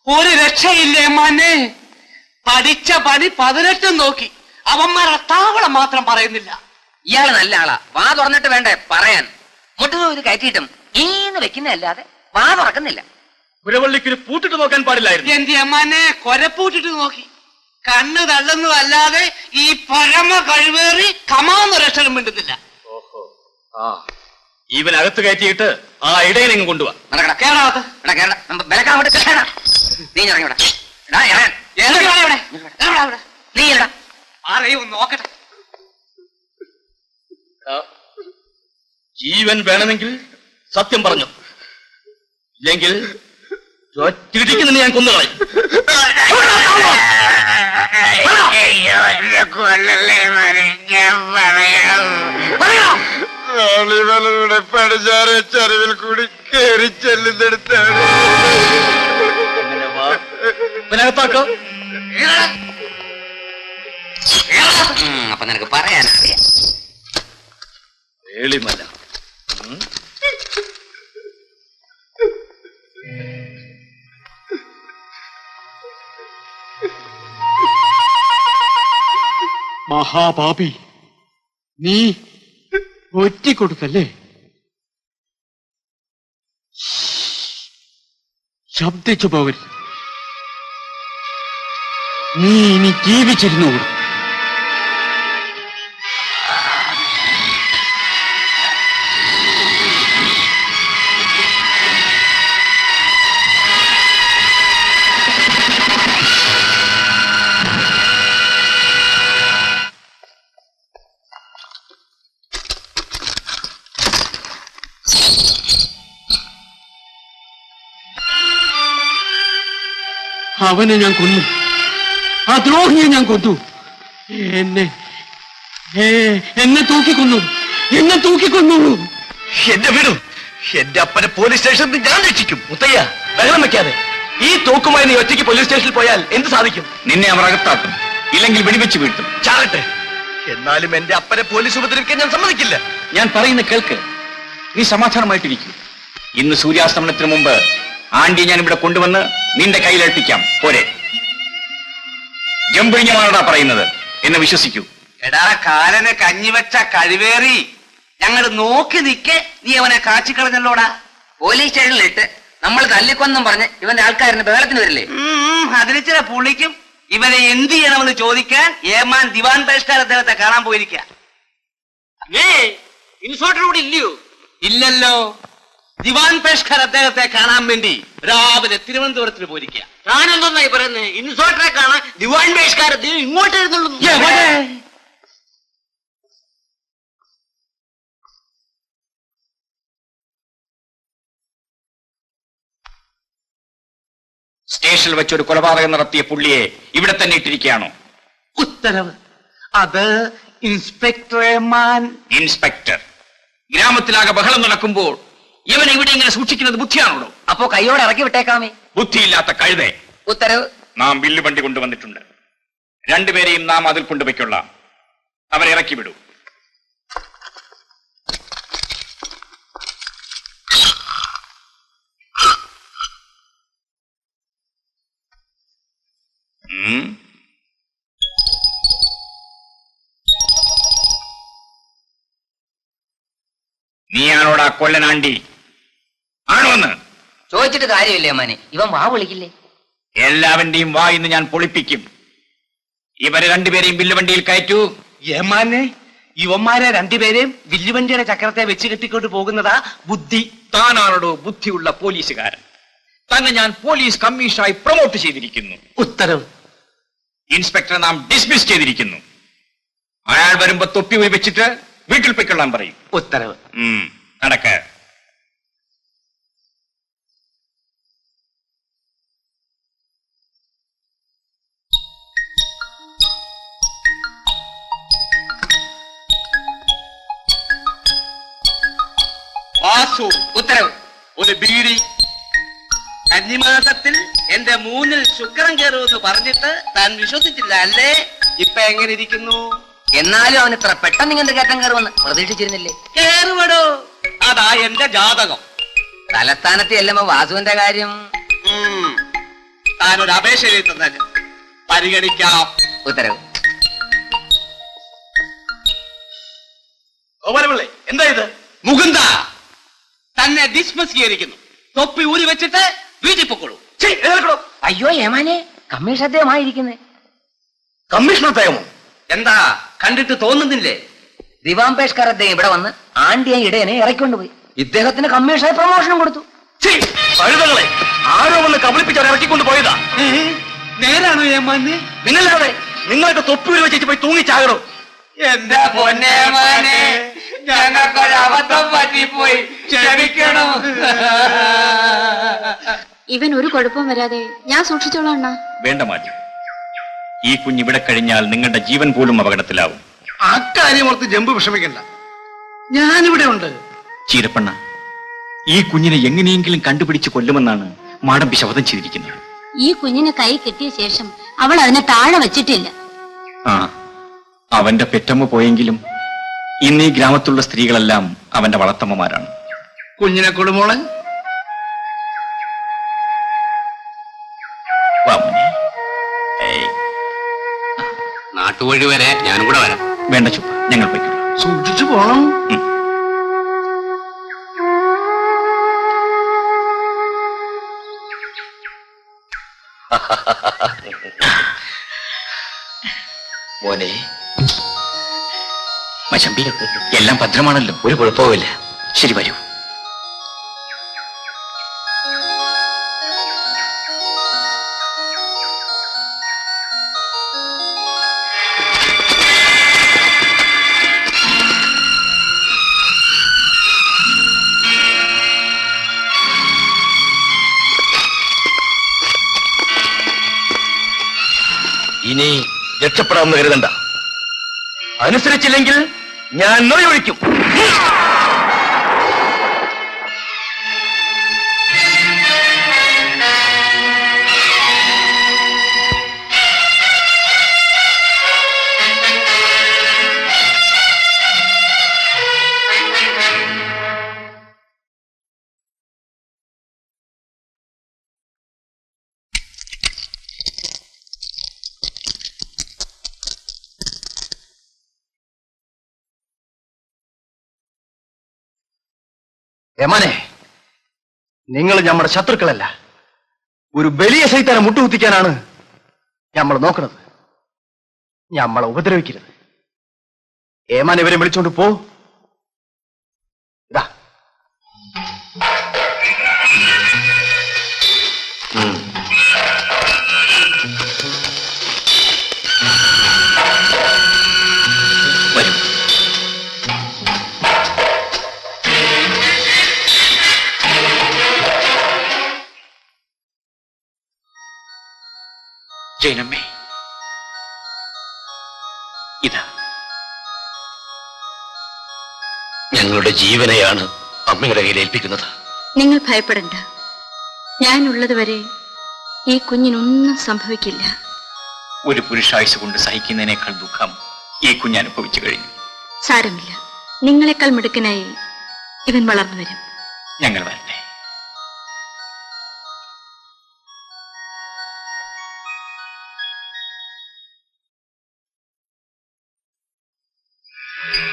ഒരു രക്ഷയില്ലേ മനെ. പഠിച്ച പണി 18 നോക്കി. അവന്മാരെ താവളം മാത്രം പറയുന്നില്ല. ഇയാള് നല്ല ആളാ. വാ തുറന്നിട്ട് വേണ്ടേ പറയാൻ. മുട്ടുപോയി കയറ്റിയിട്ടും ഈന്ന് വെക്കുന്നതല്ലാതെ വാ തുറക്കുന്നില്ല. കുരവള്ളിക്കൊരു പൂട്ടിട്ട് നോക്കാൻ പാടില്ലായിരുന്നു. എന്റെ അമ്മാനെ കൊരപ്പൂട്ടിട്ട് നോക്കി. കണ്ണ് തള്ളുന്നതല്ലാതെ ഈ പരമ കഴിവേറി കമാന്നൊരക്ഷരം മിണ്ടുന്നില്ല. ഓഹോ, ആ ഇവനകത്ത് കയറ്റിയിട്ട് ആ ഇടയിലെങ്ങും കൊണ്ടുപോവാ. നോക്കട്ടെ. ജീവൻ വേണമെങ്കിൽ സത്യം പറഞ്ഞു, ഇല്ലെങ്കിൽ ഒറ്റയിടിക്കുന്ന ഞാൻ കൊന്നുകളയും. പടിഞ്ഞാറെ ചരിവിൽ കൂടി കയറി ചെല്ലുന്നെടുത്താണ്. ഇവനകത്താക്കോ. അപ്പൊ നിനക്ക് പറയാനറിയാം. വേളിമല മഹാപാപി, നീ ഒറ്റിക്കൊടുത്തല്ലേ? ശബ്ദിച്ചു പോകരുത്. നീ ഇനി ജീവിച്ചിരുന്നു. അവനെ ഞാൻ കൊന്നു. ആ ദ്രോഹിയെ ഞാൻ കൊന്നു. എന്നെ തൂക്കിക്കൊന്നു. എന്നെ തൂക്കിക്കൊന്നു. എന്റെ വീടും എന്റെ അപ്പനെ പോലീസ് സ്റ്റേഷനിൽ ഞാൻ രക്ഷിക്കും. മുത്തയ്യ, ബഹളം വെക്കാതെ. ഈ തോക്കുമായി നീ ഒറ്റയ്ക്ക് പോലീസ് സ്റ്റേഷനിൽ പോയാൽ എന്ത് സാധിക്കും? നിന്നെ അവർ അകത്താക്കും, ഇല്ലെങ്കിൽ വെടിവെച്ച് വീഴ്ത്തും. ചാകട്ടെ. എന്നാലും എന്റെ അപ്പനെ പോലീസ് ഉപദ്രവിക്കാൻ ഞാൻ സമ്മതിക്കില്ല. ഞാൻ പറയുന്ന കേൾക്ക്. നീ സമാധാനമായിട്ടിരിക്കും. ഇന്ന് സൂര്യാസ്തമനത്തിന് മുമ്പ് ആണ്ടി ഞാൻ ഇവിടെ കൊണ്ടുവന്ന് നിന്റെ കയ്യിലേൽപ്പിക്കാം. പോരെ? ജമ്പുഴിഞ്ഞമാണോടാ പറയുന്നത്, എന്നെ വിശ്വസിക്കൂ. എടാ കാലനെ കഞ്ഞിവെച്ച കഴിവേറി. ഞങ്ങൾ നോക്കി നിൽക്കെ നീ അവനെ കാച്ചിക്കളഞ്ഞല്ലോടാ. പോലീസ് സ്റ്റേഷനിലിട്ട് നമ്മൾ തല്ലിക്കൊന്നും പറഞ്ഞ് ഇവന്റെ ആൾക്കാരിന് ബഹളത്തിന് വരില്ലേ? അതിന് ചില പുള്ളിക്കും. ഇവനെ എന്ത് ചെയ്യണമെന്ന് ചോദിക്കാൻ ഏമാൻ ദിവാൻ പരിഷ്കാര അദ്ദേഹത്തെ കാണാൻ പോയിരിക്ക. ഇൻസ്പെക്ടറോട് ഇല്ലയോ? ഇല്ലല്ലോ. ദിവാൻ പേഷ്കർ അദ്ദേഹത്തെ കാണാൻ വേണ്ടി രാവിലെ തിരുവനന്തപുരത്തിന് പോയിരിക്കുക. ഞാനെന്തായി പറയുന്നത്? ഇൻസ്പെക്ടറെ കാണാൻ ദിവാൻ പേഷ്കാർ ഇങ്ങോട്ട് എഴുന്നള്ളൂ. സ്റ്റേഷനിൽ വെച്ചൊരു കൊലപാതകം നടത്തിയ പുള്ളിയെ ഇവിടെ തന്നെ ഇട്ടിരിക്കുകയാണോ? ഉത്തരവ്. അത് ഇൻസ്പെക്ടർ ഏമാൻ. ഇൻസ്പെക്ടർ, ഗ്രാമത്തിലാകെ ബഹളം നടക്കുമ്പോൾ ഇവൻ ഇവിടെ ഇങ്ങനെ സൂക്ഷിക്കുന്നത് ബുദ്ധിയാണോ? അപ്പോ കൈയോടെ ഇറക്കി വിട്ടേക്കാമേ. ബുദ്ധിയില്ലാത്ത കഴുതേ. ഉത്തരവ്. നാം ബില്ല് വണ്ടി കൊണ്ടുവന്നിട്ടുണ്ട്. രണ്ടുപേരെയും നാം അതിൽ കൊണ്ടുപോയിക്കൊള്ളാം. അവരെ ഇറക്കി വിടൂ. നീയാണോടാ കൊല്ലനാണ്ടി? ആണോന്ന് ചോദിച്ചിട്ട് കാര്യമില്ലേ മോനെ? ഇവൻ വാ വിളിക്കില്ലേ? എല്ലാവന്റെയും വാ ഇന്ന് ഞാൻ പൊളിപ്പിക്കും. ഇവരെ രണ്ടുപേരെയും വില്ലുവണ്ടിയിൽ കയറ്റൂ. ഏമാനെ, ഇവന്മാരെ രണ്ടുപേരെയും വില്ലുവണ്ടിയുടെ ചക്രത്തെ വെച്ച് കെട്ടിക്കൊണ്ട് പോകുന്നതാ ബുദ്ധി. താനാണോ ബുദ്ധിയുള്ള പോലീസുകാരൻ? തന്നെ ഞാൻ പോലീസ് കമ്മീഷണറായി പ്രൊമോട്ട് ചെയ്തിരിക്കുന്നു. ഉത്തരവ്. ഇൻസ്പെക്ടറെ നാം ഡിസ്മിസ് ചെയ്തിരിക്കുന്നു. അയാൾ വരുമ്പോ തൊപ്പി പോയി വെച്ചിട്ട് വീട്ടിൽ പോയിക്കൊള്ളാൻ പറയും. ഉത്തരവ്. നടക്ക. വാസു. ഉത്തരവ്. ഒരു ബീഡി. കന്നിമാസത്തിൽ എന്റെ മൂന്നിൽ ശുക്രൻ കയറുമെന്ന് പറഞ്ഞിട്ട് താൻ വിശ്വസിച്ചില്ല അല്ലേ? ഇപ്പൊ എങ്ങനെ ഇരിക്കുന്നു? എന്നാലും അവൻ ഇത്ര പെട്ടെന്ന് ഇങ്ങനത്തെ കയറ്റം കയറുമെന്ന് പ്രതീക്ഷിച്ചിരുന്നില്ലേ? കേറുവടോ. അതാ എന്റെ ജാതകം. തലസ്ഥാനത്ത് ചെല്ലുമ്പോ വാസുവിന്റെ കാര്യം താനൊരു അപേക്ഷ എഴുതി തന്നെ പരിഗണിക്കാം. ഉത്തരവ്. ഗോപാലപിള്ളേ, എന്താ ഇത്? മുകുന്ദ തന്നെ ഡിസ്മിസ് ചെയ്തിരിക്കുന്നു. തൊപ്പി ഊരി വെച്ചിട്ട് വീട്ടിൽ പൊക്കോളൂ. അയ്യോ ഏമാനെ, കമ്മീഷൻ അദ്ദേഹമായിരിക്കുന്നേ. കമ്മീഷണർ തയമോ? എന്താ കണ്ടിട്ട് തോന്നുന്നില്ലേ? ദിവാംബേഷ്കർ അദ്ദേഹം ഇവിടെ വന്ന് ആണ്ടിയ ഇടയനെ ഇറക്കിക്കൊണ്ടുപോയി. ഇദ്ദേഹത്തിന് കമ്മീഷനായി പ്രമോഷനും കൊടുത്തു. കഴുതകളെ ആരോ വന്ന് കബളിപ്പിച്ച് ഇറക്കിക്കൊണ്ട് പോയതാ. നേരാണോ ഏമാനെ? നിങ്ങളാതെ നിങ്ങളൊക്കെ തൊപ്പൂരി വെച്ചിട്ട് പോയി തൂങ്ങിച്ചാകണോ? എന്റെ പൊന്നേമാനെ, ഞങ്ങൾക്കൊരബദ്ധം പറ്റിപ്പോയി, ക്ഷമിക്കണം. ഇവൻ ഒരു കുഴപ്പം വരാതെ ഞാൻ സൂക്ഷിച്ചോളാം അണ്ണാ. വേണ്ട മാറ്റി, ഈ കുഞ്ഞിവിടെ കഴിഞ്ഞാൽ നിങ്ങളുടെ ജീവൻ പോലും അപകടത്തിലാവും. അക്കാര്യം ഓർത്ത് ജമ്പ് വിഷമിക്കണ്ട, ഞാനിവിടെ ഉണ്ട്. ചീരപ്പണ്ണ, ഈ കുഞ്ഞിനെ എങ്ങനെയെങ്കിലും കണ്ടുപിടിച്ച് കൊല്ലുമെന്നാണ് മാടമ്പി ശപഥം ചെയ്തിരിക്കുന്നത്. ഈ കുഞ്ഞിനെ കൈ കിട്ടിയ ശേഷം അവൾ അതിനെ താഴെ വച്ചിട്ടില്ല. ആ, അവന്റെ പെറ്റമ്മ പോയെങ്കിലും ഇന്ന് ഈ ഗ്രാമത്തിലുള്ള സ്ത്രീകളെല്ലാം അവന്റെ വളർത്തമ്മമാരാണ്. കുഞ്ഞിനെ കൊടുമോളെ. വാ മോനെ. ഏയ്, നാട്ടുവഴി വരെ ഞാനും കൂടെ വരാം. വേണ്ട ചുപ്പ, ഞങ്ങൾ പോയിക്കോളാം. സൂക്ഷിച്ചു പോണം. മോനെ, മശമ്പി, എല്ലാം ഭദ്രമാണല്ലോ, ഒരു കുഴപ്പവുമില്ല. ശരി, വരൂ. ഇനി രക്ഷപ്പെടാമെന്ന് കരുതണ്ട. അനുസരിച്ചില്ലെങ്കിൽ ഞാൻ നൊഴിയൊഴിക്കും. യമാനെ, നിങ്ങൾ നമ്മുടെ ശത്രുക്കളല്ല. ഒരു വലിയ സൈത്താനെ മുട്ടുകുത്തിക്കാനാണ് നമ്മൾ നോക്കുന്നത്. നമ്മളെ ഉപദ്രവിക്കരുത്. ഏമാൻ ഇവരെ വിളിച്ചോണ്ട് പോ. ഇതാ. വരൂ. ജൈനമ്മേ, ഇതാ ഞങ്ങളുടെ ജീവനെയാണ് അമ്മയുടെ കയ്യിൽ ഏൽപ്പിക്കുന്നത്. നിങ്ങൾ ഭയപ്പെടണ്ട, ഞാനുള്ളത് വരെ ഈ കുഞ്ഞിനൊന്നും സംഭവിക്കില്ല. ഒരു പുരുഷായുസ് കൊണ്ട് സഹിക്കുന്നതിനേക്കാൾ ദുഃഖം ഈ കുഞ്ഞ് അനുഭവിച്ചു കഴിഞ്ഞു. സാരമില്ല, നിങ്ങളെക്കാൾ മിടുക്കനായി ഇവൻ വളർന്നു വരും. ഞങ്ങൾ വരട്ടെ.